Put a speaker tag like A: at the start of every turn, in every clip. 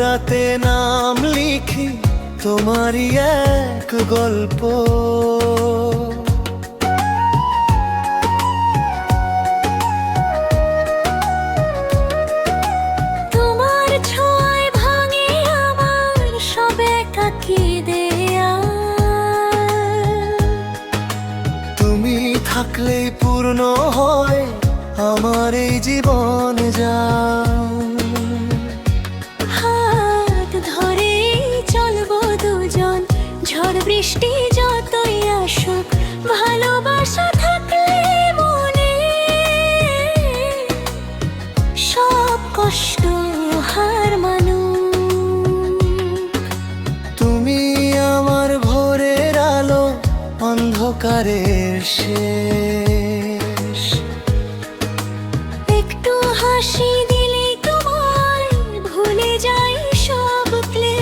A: রাতে নাম লিখি তোমারই এক গল্প।
B: তোমার ছোঁয়ায় ভাঙে আমার সব একাকী দেয়া।
A: তুমি থাকলেই পূর্ণ হয় আমার এই জীবন যা।
B: হাত ধরে চলবো দুজন, ঝড় বৃষ্টি যতই আসুক, ভালোবাসা থাকলে মনে সব কষ্ট হার মানুক।
A: তুমি আমার ভোরের আলো, অন্ধকারের শেষ।
B: একটু হাসি দিলেই তোমায় ভুলে যাই সব ক্লেশ।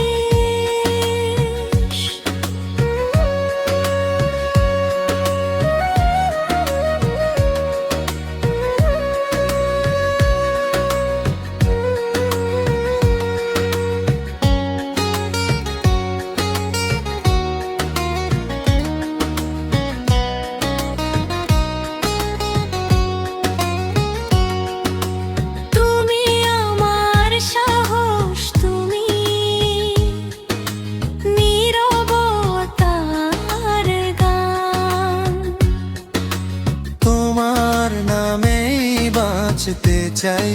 B: তুমি আমার সাহস, তুমি নীরবতার গান।
A: তোমার নামেই বাঁচতে চাই।